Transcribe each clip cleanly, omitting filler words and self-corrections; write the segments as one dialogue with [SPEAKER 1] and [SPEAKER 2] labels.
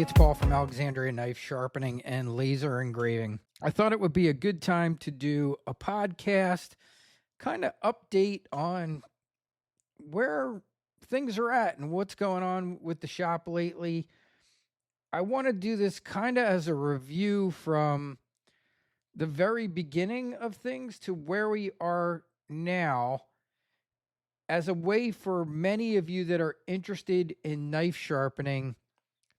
[SPEAKER 1] it's Paul from Alexandria Knife Sharpening and Laser Engraving. I thought it would be a good time to do a podcast, kind of update on where things are at and what's going on with the shop lately. I want to do this kind of as a review from the very beginning of things to where we are now, as a way for many of you that are interested in knife sharpening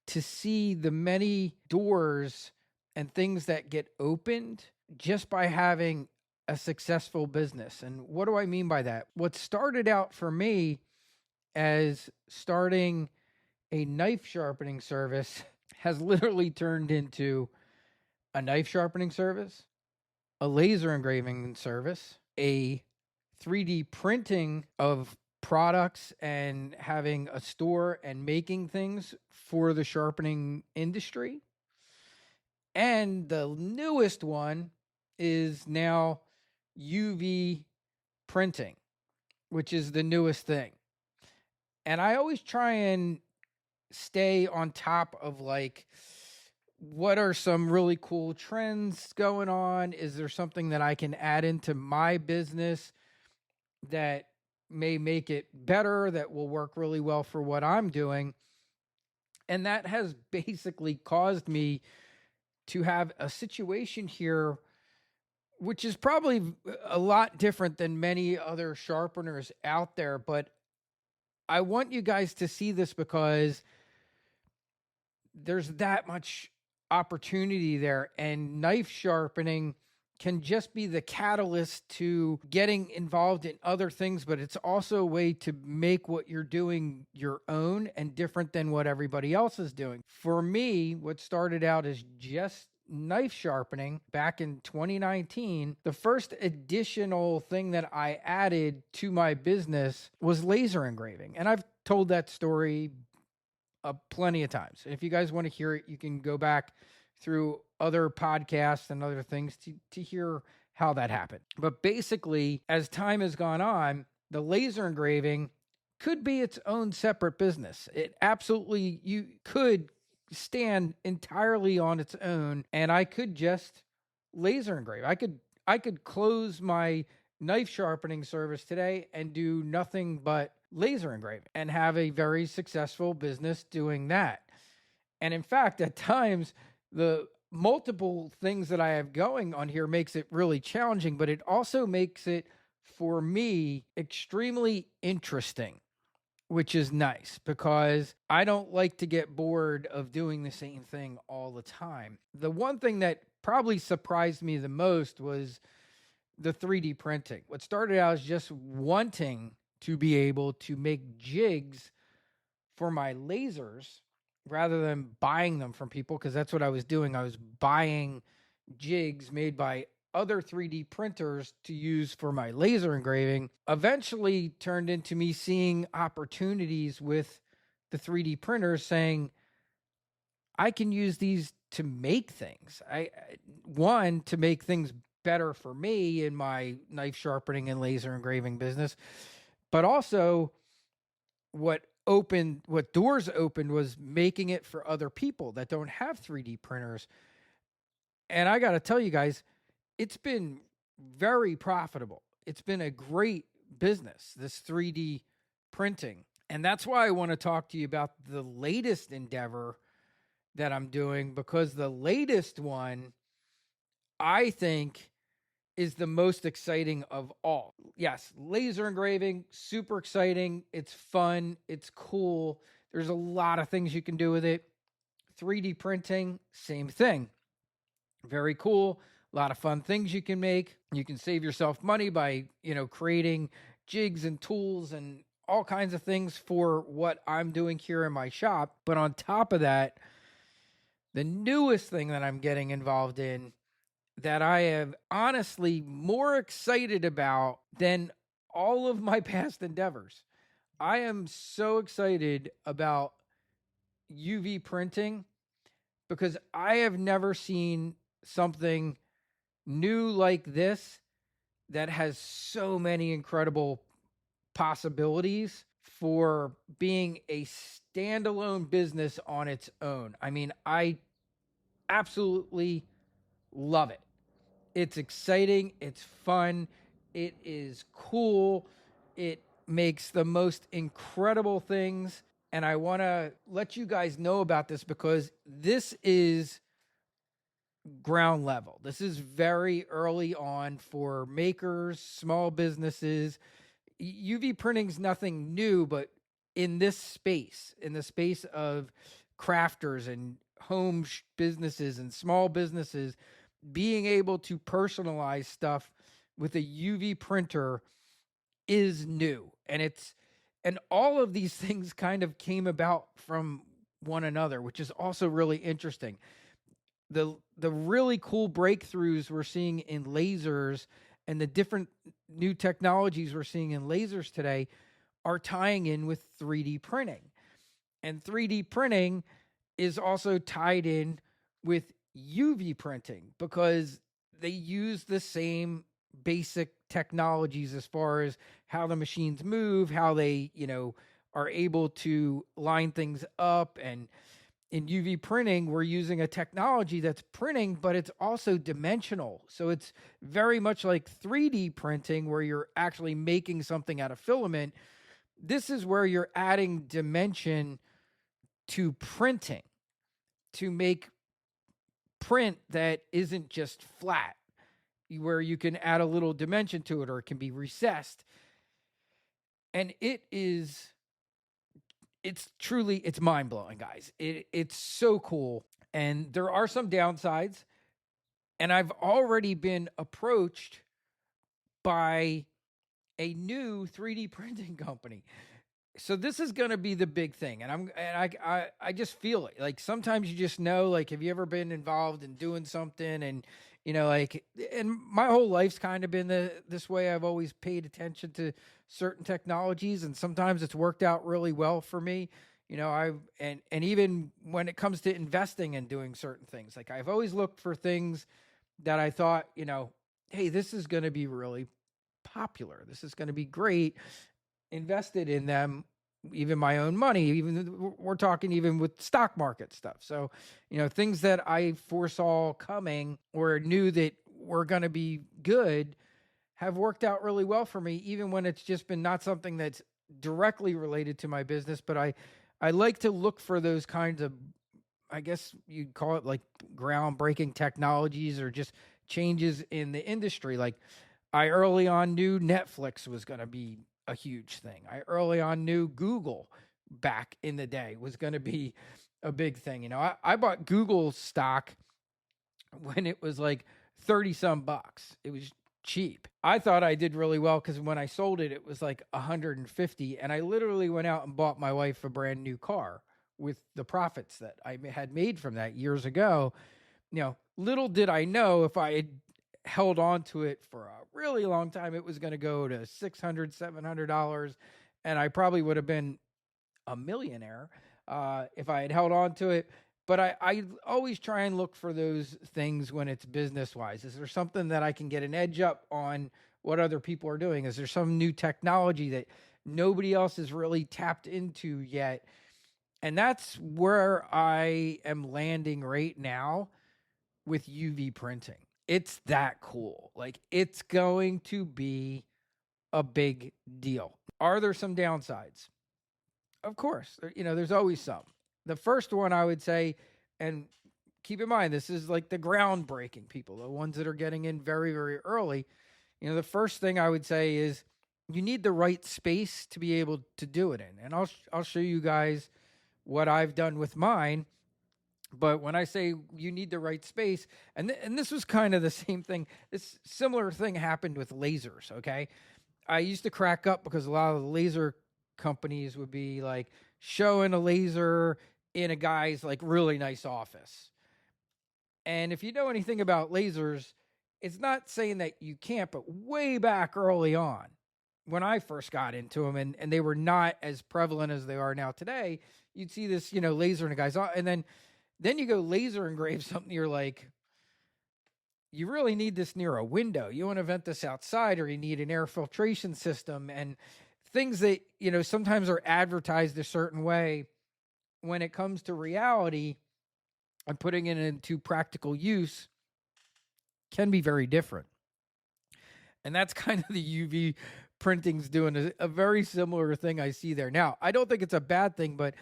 [SPEAKER 1] to see the many doors and things that get opened just by having a successful business. And what do I mean by that? What started out for me as starting a knife sharpening service has literally turned into a knife sharpening service, a laser engraving service, a 3D printing of products, and having a store and making things for the sharpening industry. And the newest one is now UV printing, which is the newest thing. And I always try and stay on top of like, what are some really cool trends going on? Is there something that I can add into my business that may make it better, that will work really well for what I'm doing? And that has basically caused me to have a situation here, which is probably a lot different than many other sharpeners out there. But I want you guys to see this because there's that much opportunity there, and knife sharpening can just be the catalyst to getting involved in other things, but it's also a way to make what you're doing your own and different than what everybody else is doing. For me, what started out as just knife sharpening back in 2019, the first additional thing that I added to my business was laser engraving. And I've told that story plenty of times. If you guys want to hear it, you can go back through other podcasts and other things to hear how that happened. But basically, as time has gone on, the laser engraving could be its own separate business. It absolutely, you could stand entirely on its own, and I could just laser engrave. I could close my knife sharpening service today and do nothing but laser engraving and have a very successful business doing that. And in fact, at times, the multiple things that I have going on here makes it really challenging, but it also makes it, for me, extremely interesting, which is nice because I don't like to get bored of doing the same thing all the time. The one thing that probably surprised me the most was the 3D printing. What started out as just wanting to be able to make jigs for my lasers rather than buying them from people, because that's what I was doing. I was buying jigs made by other 3D printers to use for my laser engraving, eventually turned into me seeing opportunities with the 3D printers, saying, I can use these to make things. To make things better for me in my knife sharpening and laser engraving business, but also what doors opened was making it for other people that don't have 3D printers. And I got to tell you guys, it's been very profitable. It's been a great business, this 3D printing. And that's why I want to talk to you about the latest endeavor that I'm doing, because the latest one, I think, is the most exciting of all. Yes, laser engraving, super exciting. It's fun. It's cool. There's a lot of things you can do with it. 3D printing, same thing. Very cool. A lot of fun things you can make. You can save yourself money by, creating jigs and tools and all kinds of things for what I'm doing here in my shop. But on top of that, the newest thing that I'm getting involved in, that I am honestly more excited about than all of my past endeavors. I am so excited about UV printing because I have never seen something new like this that has so many incredible possibilities for being a standalone business on its own. I mean, I absolutely love it. It's exciting, it's fun, it is cool, it makes the most incredible things. And I want to let you guys know about this because this is ground level. This is very early on for makers, small businesses. UV printing is nothing new, but in this space, in the space of crafters and home businesses and small businesses, being able to personalize stuff with a UV printer is new. And all of these things kind of came about from one another, which is also really interesting. The really cool breakthroughs we're seeing in lasers and the different new technologies we're seeing in lasers today are tying in with 3D printing. And 3D printing is also tied in with UV printing because they use the same basic technologies as far as how the machines move, how they, are able to line things up. And in UV printing, we're using a technology that's printing, but it's also dimensional. So it's very much like 3D printing where you're actually making something out of filament. This is where you're adding dimension to printing to make print that isn't just flat, where you can add a little dimension to it or it can be recessed. And it's mind-blowing, guys. It's so cool. And there are some downsides. And I've already been approached by a new 3D printing company. So this is going to be the big thing. And I just feel it. Like sometimes you just know, like, have you ever been involved in doing something and, and my whole life's kind of been this way. I've always paid attention to certain technologies and sometimes it's worked out really well for me. And even when it comes to investing and doing certain things, like I've always looked for things that I thought, hey, this is going to be really popular. This is going to be great. Invested in them, even my own money, even we're talking even with stock market stuff. So, things that I foresaw coming or knew that were going to be good have worked out really well for me, even when it's just been not something that's directly related to my business. But I like to look for those kinds of, I guess you'd call it like groundbreaking technologies or just changes in the industry. Like I early on knew Netflix was going to be a huge thing. I early on knew Google back in the day was going to be a big thing. I bought Google stock when it was like 30 some bucks. It was cheap. I thought I did really well because when I sold it, it was like 150. And I literally went out and bought my wife a brand new car with the profits that I had made from that years ago. Little did I know if I had held on to it for a really long time, it was going to go to $600, $700. And I probably would have been a millionaire if I had held on to it. But I always try and look for those things when it's business wise. Is there something that I can get an edge up on what other people are doing? Is there some new technology that nobody else has really tapped into yet? And that's where I am landing right now with UV printing. It's that cool. Like it's going to be a big deal. Are there some downsides? Of course, there's always some. The first one I would say, and keep in mind, this is like the groundbreaking people, the ones that are getting in very, very early. The first thing I would say is you need the right space to be able to do it in. And I'll show you guys what I've done with mine. But when I say you need the right space, and this was kind of the same thing, this similar thing happened with lasers, okay? I used to crack up because a lot of the laser companies would be like showing a laser in a guy's like really nice office. And if you know anything about lasers, it's not saying that you can't, but way back early on, when I first got into them and they were not as prevalent as they are now today, you'd see this, laser in a guy's office. And then you go laser engrave something, you're like, you really need this near a window. You want to vent this outside or you need an air filtration system and things that, sometimes are advertised a certain way when it comes to reality and putting it into practical use can be very different. And that's kind of the UV printing's doing a very similar thing I see there. Now, I don't think it's a bad thing, but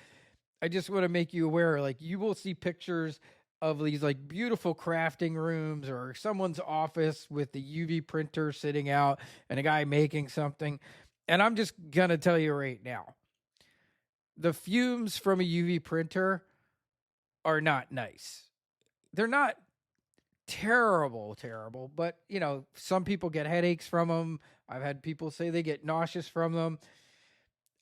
[SPEAKER 1] I just want to make you aware, like, you will see pictures of these like beautiful crafting rooms or someone's office with the UV printer sitting out and a guy making something. And I'm just going to tell you right now, the fumes from a UV printer are not nice. They're not terrible, but some people get headaches from them. I've had people say they get nauseous from them.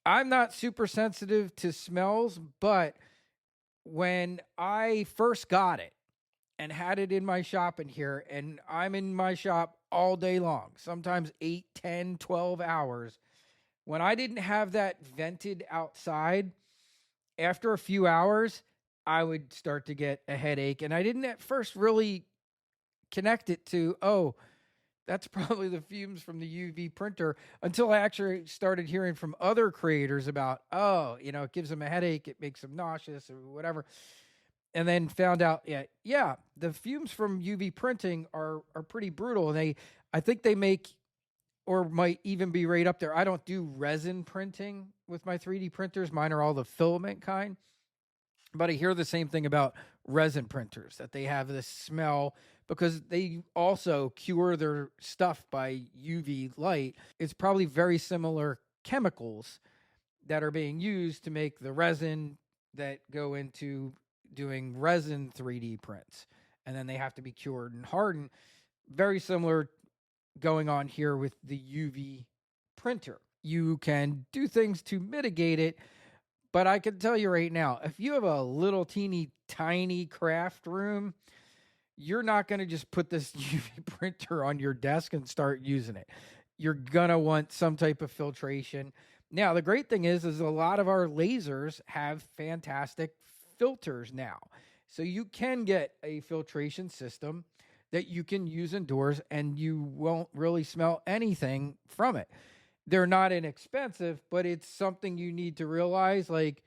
[SPEAKER 1] I'm not super sensitive to smells, but when I first got it and had it in my shop in here, and I'm in my shop all day long, sometimes 8, 10, 12 hours, when I didn't have that vented outside, after a few hours, I would start to get a headache. And I didn't at first really connect it to, oh, that's probably the fumes from the UV printer, until I actually started hearing from other creators about, oh, it gives them a headache, it makes them nauseous or whatever. And then found out, yeah, the fumes from UV printing are pretty brutal. And I think they make, or might even be right up there. I don't do resin printing with my 3D printers. Mine are all the filament kind. But I hear the same thing about resin printers, that they have this smell because they also cure their stuff by UV light. It's probably very similar chemicals that are being used to make the resin that go into doing resin 3D prints. And then they have to be cured and hardened. Very similar going on here with the UV printer. You can do things to mitigate it, but I can tell you right now, if you have a little teeny tiny craft room, you're not going to just put this UV printer on your desk and start using it. You're going to want some type of filtration. Now, the great thing is a lot of our lasers have fantastic filters now. So you can get a filtration system that you can use indoors and you won't really smell anything from it. They're not inexpensive, but it's something you need to realize, like,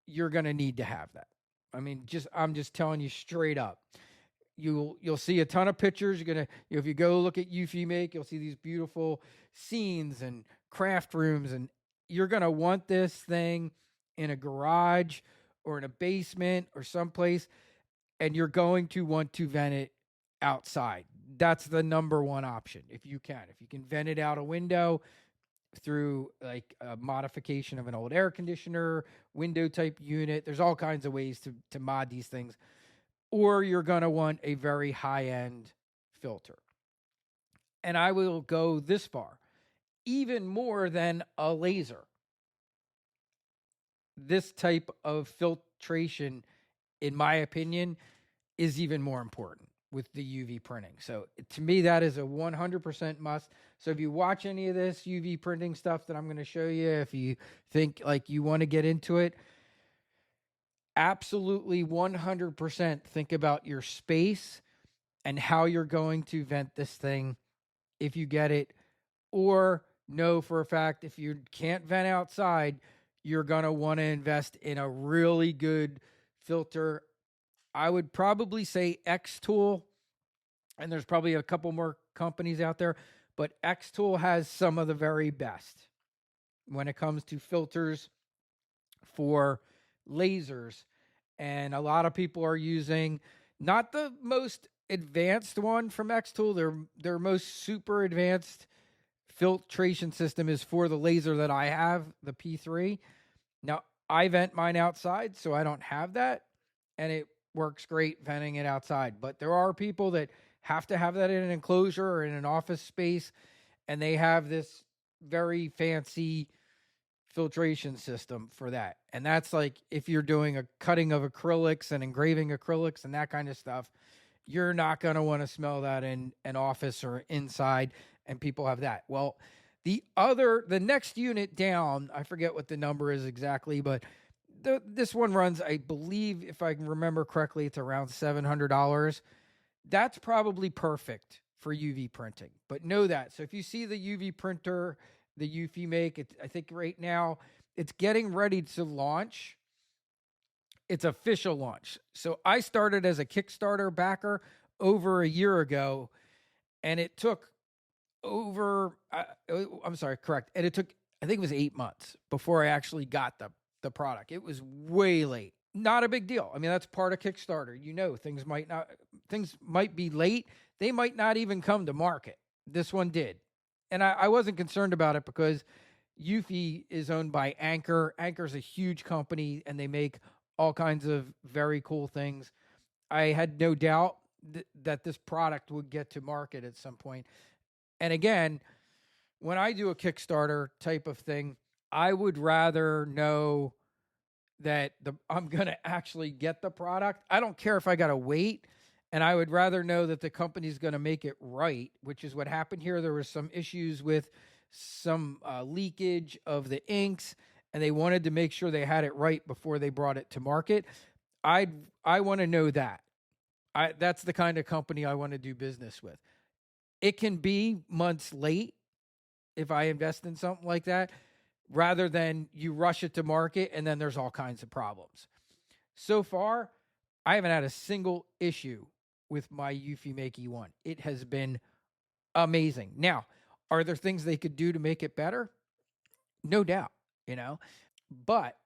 [SPEAKER 1] you're going to need to have that. I mean, I'm just telling you straight up. You'll see a ton of pictures. You're going to, if you go look at Eufy Make, you'll see these beautiful scenes and craft rooms, and you're going to want this thing in a garage or in a basement or someplace, and you're going to want to vent it outside. That's the number one option if you can. If you can vent it out a window through like a modification of an old air conditioner, window type unit, there's all kinds of ways to mod these things. Or you're going to want a very high-end filter. And I will go this far, even more than a laser. This type of filtration, in my opinion, is even more important with the UV printing. So to me, that is a 100% must. So if you watch any of this UV printing stuff that I'm going to show you, if you think like you want to get into it, absolutely 100% think about your space and how you're going to vent this thing if you get it, or know for a fact if you can't vent outside, you're going to want to invest in a really good filter. I would probably say X-Tool, and there's probably a couple more companies out there, but X-Tool has some of the very best when it comes to filters for lasers. And a lot of people are using not the most advanced one from X-Tool. Their most super advanced filtration system is for the laser that I have, the P3. Now, I vent mine outside, so I don't have that, and it works great venting it outside. But there are people that have to have that in an enclosure or in an office space, and they have this very fancy filtration system for that. And that's like if you're doing a cutting of acrylics and engraving acrylics and that kind of stuff, you're not going to want to smell that in an office or inside, and people have that. Well, the next unit down, I forget what the number is exactly, but this one runs, I believe, if I can remember correctly, it's around $700. That's probably perfect for UV printing, but know that. So if you see the UV printer, the Eufy Make, I think right now it's getting ready to launch It's official launch. So I started as a Kickstarter backer over a year ago, and it took I'm sorry, correct. And it took, I think it was 8 months before I actually got the product. It was way late. Not a big deal. I mean, that's part of Kickstarter. Things might be late. They might not even come to market. This one did. And I wasn't concerned about it because Eufy is owned by Anchor. Anchor's a huge company and they make all kinds of very cool things. I had no doubt that this product would get to market at some point. And again, when I do a Kickstarter type of thing, I would rather know that I'm going to actually get the product. I don't care if I got to wait. And I would rather know that the company's going to make it right, which is what happened here. There was some issues with some leakage of the inks, and they wanted to make sure they had it right before they brought it to market. I want to know that. That's the kind of company I want to do business with. It can be months late if I invest in something like that, rather than you rush it to market and then there's all kinds of problems. So far, I haven't had a single issue with my Eufy E1. It has been amazing. Now, are there things they could do to make it better? No doubt, But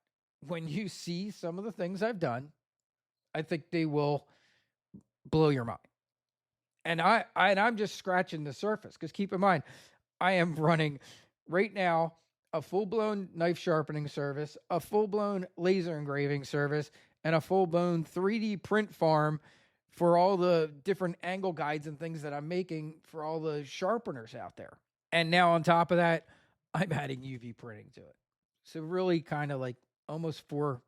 [SPEAKER 1] when you see some of the things I've done, I think they will blow your mind. And I'm just scratching the surface, because keep in mind, I am running right now a full-blown knife sharpening service, a full-blown laser engraving service, and a full-blown 3D print farm for all the different angle guides and things that I'm making for all the sharpeners out there. And now on top of that, I'm adding UV printing to it. So really kind of like almost 4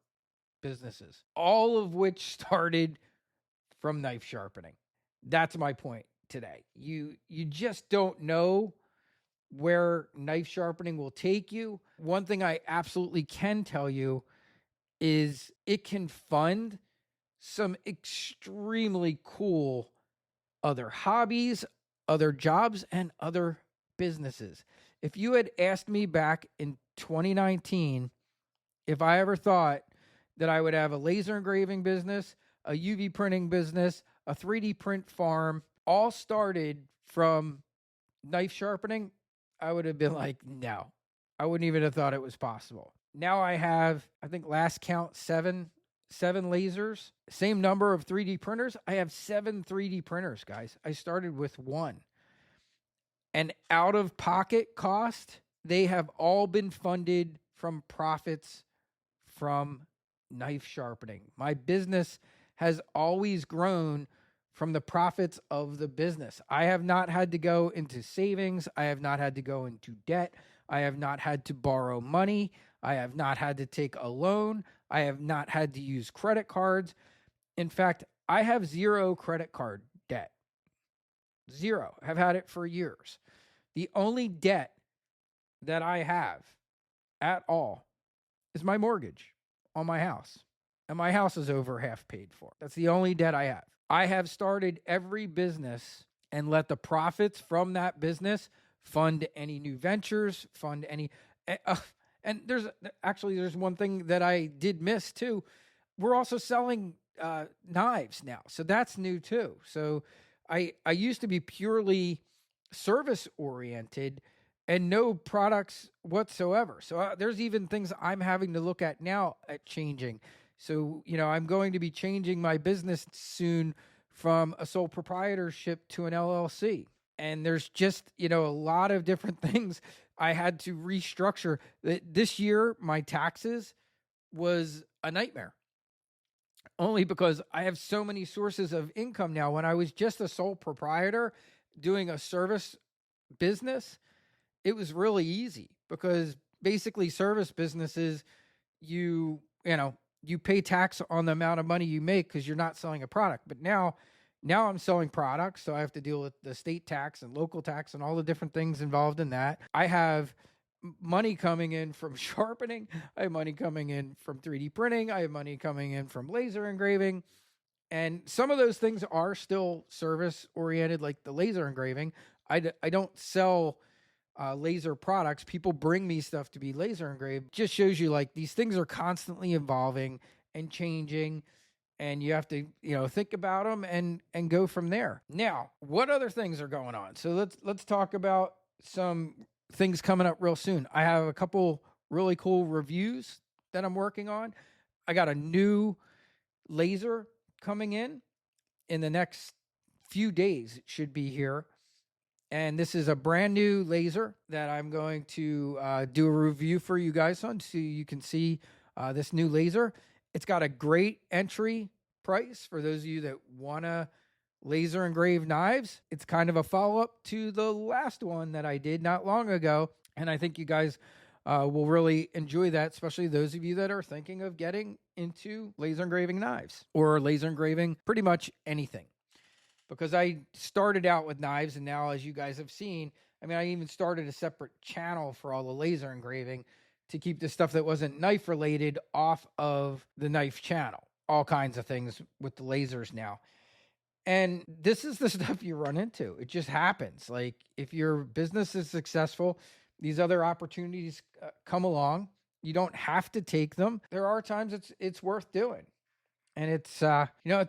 [SPEAKER 1] businesses, all of which started from knife sharpening. That's my point today. You just don't know where knife sharpening will take you. One thing I absolutely can tell you is it can fund some extremely cool other hobbies, other jobs, and other businesses. If you had asked me back in 2019 if I ever thought that I would have a laser engraving business, a UV printing business, a 3D print farm, all started from knife sharpening, I would have been like, no, I wouldn't even have thought it was possible. Now I have, I think last count, seven lasers, same number of 3D printers. I have 7 3D printers, guys. I started with 1. And out of pocket cost, they have all been funded from profits from knife sharpening. My business has always grown from the profits of the business. I have not had to go into savings. I have not had to go into debt. I have not had to borrow money. I have not had to take a loan. I have not had to use credit cards. In fact, I have 0 credit card debt. 0. I've had it for years. The only debt that I have at all is my mortgage on my house. And my house is over half paid for. That's the only debt I have. I have started every business and let the profits from that business fund any new ventures, fund any... and there's one thing that I did miss too. We're also selling knives now. So that's new too. So I used to be purely service oriented and no products whatsoever. So there's even things I'm having to look at now at changing. So, I'm going to be changing my business soon from a sole proprietorship to an LLC. And there's just, a lot of different things I had to restructure. This year, my taxes was a nightmare. Only because I have so many sources of income now. When I was just a sole proprietor doing a service business, it was really easy because basically service businesses, you pay tax on the amount of money you make because you're not selling a product. But now I'm selling products, so I have to deal with the state tax and local tax and all the different things involved in that. I have money coming in from sharpening. I have money coming in from 3D printing. I have money coming in from laser engraving. And some of those things are still service oriented, like the laser engraving. I don't sell laser products. People bring me stuff to be laser engraved. Just shows you like these things are constantly evolving and changing, and you have to, think about them and go from there. Now, what other things are going on? So let's talk about some things coming up real soon. I have a couple really cool reviews that I'm working on. I got a new laser coming in the next few days. It should be here. And this is a brand new laser that I'm going to do a review for you guys on, so you can see this new laser. It's got a great entry price for those of you that want to laser engrave knives. It's kind of a follow-up to the last one that I did not long ago. And I think you guys will really enjoy that, especially those of you that are thinking of getting into laser engraving knives or laser engraving pretty much anything. Because I started out with knives, and now, as you guys have seen, I even started a separate channel for all the laser engraving to keep the stuff that wasn't knife related off of the knife channel. All kinds of things with the lasers now. And this is the stuff you run into. It just happens. Like, if your business is successful, these other opportunities come along. You don't have to take them. There are times it's worth doing. And it's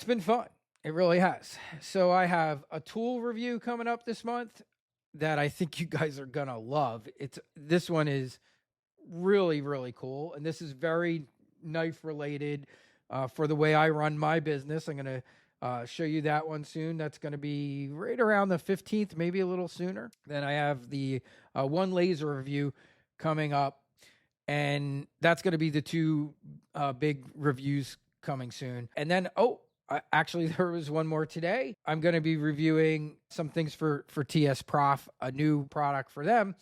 [SPEAKER 1] been fun. It really has. So I have a tool review coming up this month that I think you guys are going to love. This one is really, really cool. And this is very knife related for the way I run my business. I'm going to show you that one soon. That's going to be right around the 15th, maybe a little sooner. Then I have the one laser review coming up. And that's going to be the two big reviews coming soon. And then, actually, there was one more today. I'm going to be reviewing some things for TS Prof, a new product for them.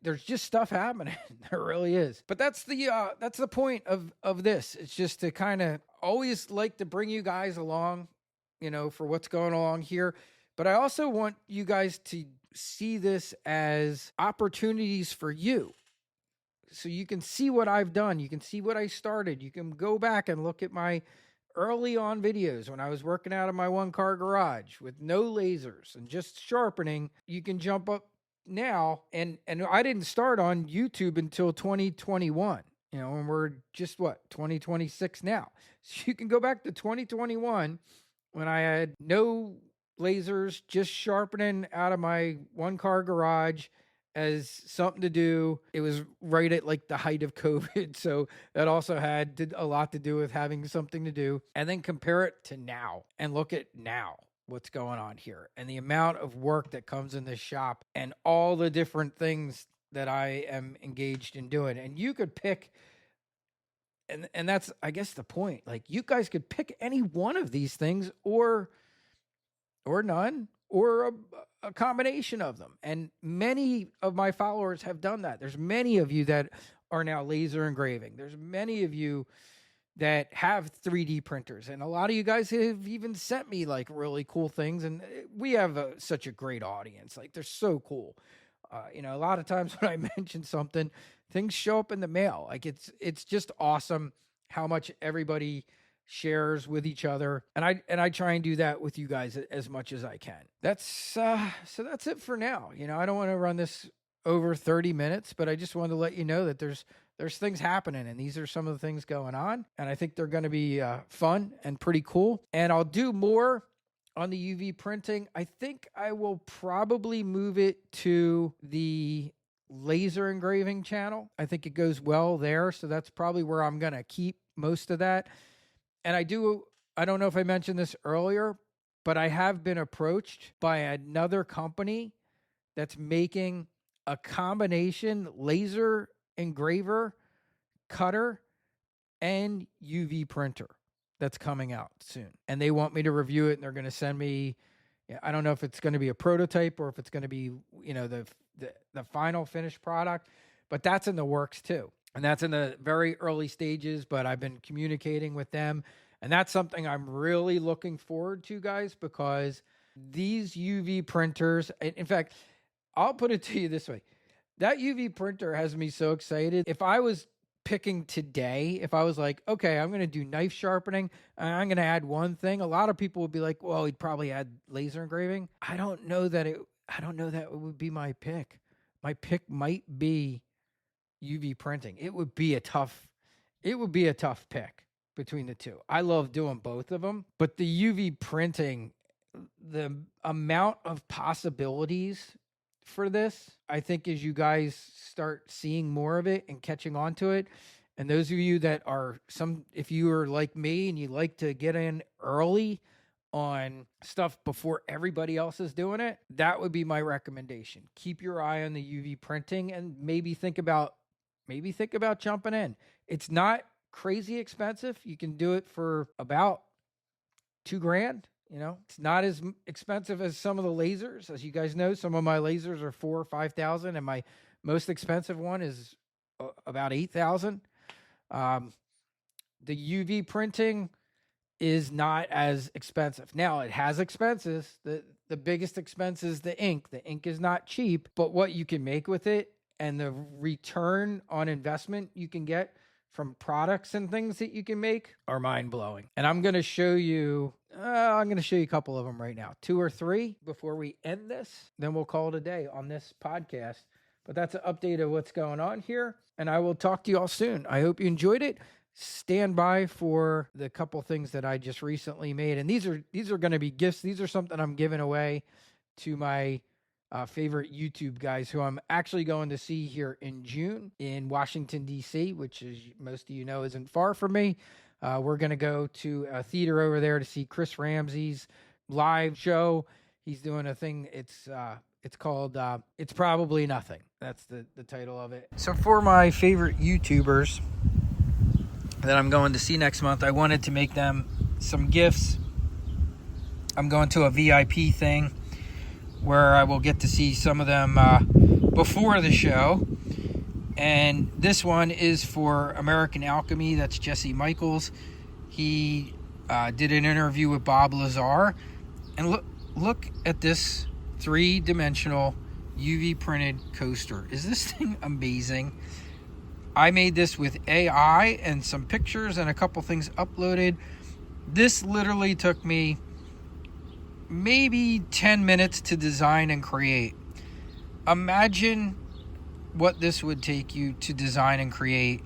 [SPEAKER 1] There's just stuff happening. There really is. But that's the point of this. It's just to kind of always like to bring you guys along, for what's going on here. But I also want you guys to see this as opportunities for you. So you can see what I've done. You can see what I started. You can go back and look at my early on videos when I was working out of my one-car garage with no lasers and just sharpening. You can jump up now, and I didn't start on YouTube until 2021, and we're just 2026 now. So you can go back to 2021 when I had no lasers, just sharpening out of my one-car garage as something to do. It was right at like the height of COVID. So that also had a lot to do with having something to do. And then compare it to now and look at now what's going on here and the amount of work that comes in this shop and all the different things that I am engaged in doing. And you could pick, and that's, I guess, the point. Like, you guys could pick any one of these things or none, or a combination of them. And many of my followers have done that. There's many of you that are now laser engraving. There's many of you that have 3D printers. And a lot of you guys have even sent me like really cool things. And we have such a great audience. Like, they're so cool. A lot of times when I mention something, things show up in the mail. Like, it's just awesome how much everybody shares with each other, and I try and do that with you guys as much as I can. So that's it for now. I don't want to run this over 30 minutes, but I just wanted to let you know that there's things happening, and these are some of the things going on, and I think they're going to be fun and pretty cool. And I'll do more on the UV printing. I think I will probably move it to the laser engraving channel. I think it goes well there, so that's probably where I'm going to keep most of that. And I don't know if I mentioned this earlier, but I have been approached by another company that's making a combination laser engraver, cutter, and UV printer that's coming out soon. And they want me to review it, and they're going to send me, I don't know if it's going to be a prototype or if it's going to be, the final finished product, but that's in the works too. And that's in the very early stages, but I've been communicating with them. And that's something I'm really looking forward to, guys, because these UV printers, in fact, I'll put it to you this way. That UV printer has me so excited. If I was picking today, if I was like, okay, I'm going to do knife sharpening, and I'm going to add one thing, a lot of people would be like, well, he'd probably add laser engraving. I don't know that it would be my pick. My pick might be UV printing. It would be a tough pick. between the two. I love doing both of them, but the UV printing, the amount of possibilities for this, I think as you guys start seeing more of it and catching on to it, and those of you that are if you are like me and you like to get in early on stuff before everybody else is doing it, that would be my recommendation. Keep your eye on the UV printing and maybe think about jumping in. It's not crazy expensive. You can do it for about $2,000. It's not as expensive as some of the lasers. As you guys know, some of my lasers are $4,000 or $5,000, and my most expensive one is about $8,000. The UV printing is not as expensive. Now, it has expenses. The biggest expense is the ink. The ink is not cheap, but what you can make with it and the return on investment you can get from products and things that you can make are mind-blowing. And I'm going to show you a couple of them right now, 2 or 3 before we end this. Then we'll call it a day on this podcast. But that's an update of what's going on here. And I will talk to you all soon. I hope you enjoyed it. Stand by for the couple things that I just recently made. And these are going to be gifts. These are something I'm giving away to my favorite YouTube guys who I'm actually going to see here in June in Washington, D.C., which, as most of you know, isn't far from me. We're going to go to a theater over there to see Chris Ramsey's live show. He's doing a thing. It's called It's Probably Nothing. That's the title of it. So for my favorite YouTubers that I'm going to see next month, I wanted to make them some gifts. I'm going to a VIP thing where I will get to see some of them before the show. And this one is for American Alchemy. That's Jesse Michaels. He did an interview with Bob Lazar. And look at this 3-dimensional UV printed coaster. Is this thing amazing? I made this with AI and some pictures and a couple things uploaded. This literally took me maybe 10 minutes to design and create. Imagine what this would take you to design and create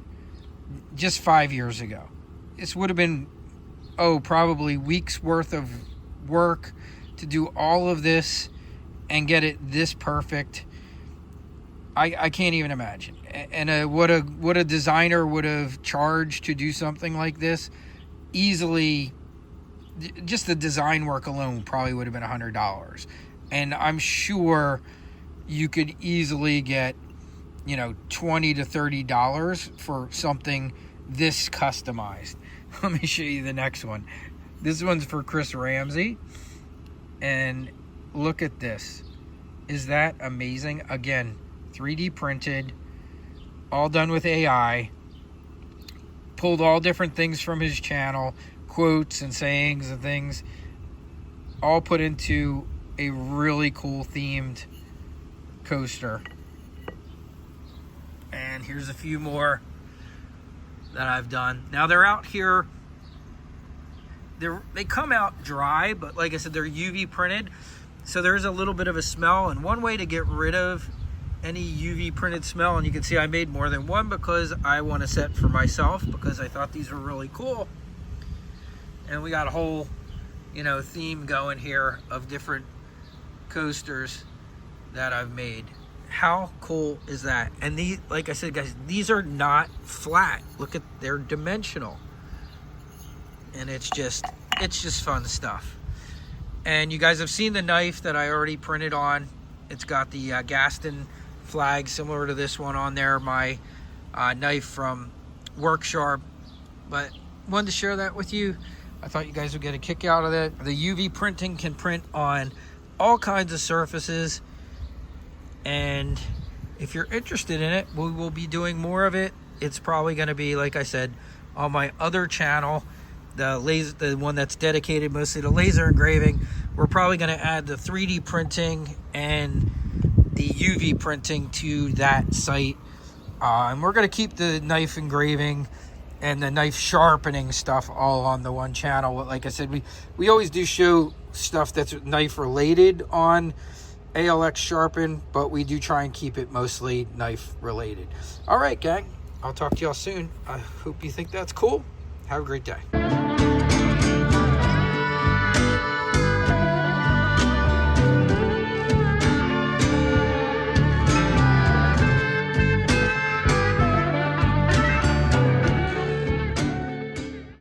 [SPEAKER 1] just 5 years ago. This would have been, probably weeks worth of work to do all of this and get it this perfect. I can't even imagine. And what a designer would have charged to do something like this, easily, just the design work alone probably would have been $100. And I'm sure you could easily get, $20 to $30 for something this customized. Let me show you the next one. This one's for Chris Ramsey. And look at this. Is that amazing? Again, 3D printed, all done with AI. Pulled all different things from his channel, quotes and sayings and things, all put into a really cool themed coaster. And here's a few more that I've done. Now they're out here. They come out dry, but like I said, they're UV printed. So there's a little bit of a smell. And one way to get rid of any UV printed smell, and you can see I made more than one because I want a set for myself because I thought these were really cool. And we got a whole, theme going here of different coasters that I've made. How cool is that? And these, like I said, guys, these are not flat. Look at, they're dimensional. And it's just fun stuff. And you guys have seen the knife that I already printed on. It's got the Gaston flag similar to this one on there. My knife from Worksharp. But wanted to share that with you. I thought you guys would get a kick out of that. The UV printing can print on all kinds of surfaces. And if you're interested in it, we will be doing more of it. It's probably going to be, like I said, on my other channel, the one that's dedicated mostly to laser engraving. We're probably going to add the 3D printing and the UV printing to that site. And we're going to keep the knife engraving and the knife sharpening stuff all on the one channel. Like I said, we always do show stuff that's knife related on ALX Sharpen, but we do try and keep it mostly knife related. All right, gang. I'll talk to y'all soon. I hope you think that's cool.
[SPEAKER 2] Have a great day.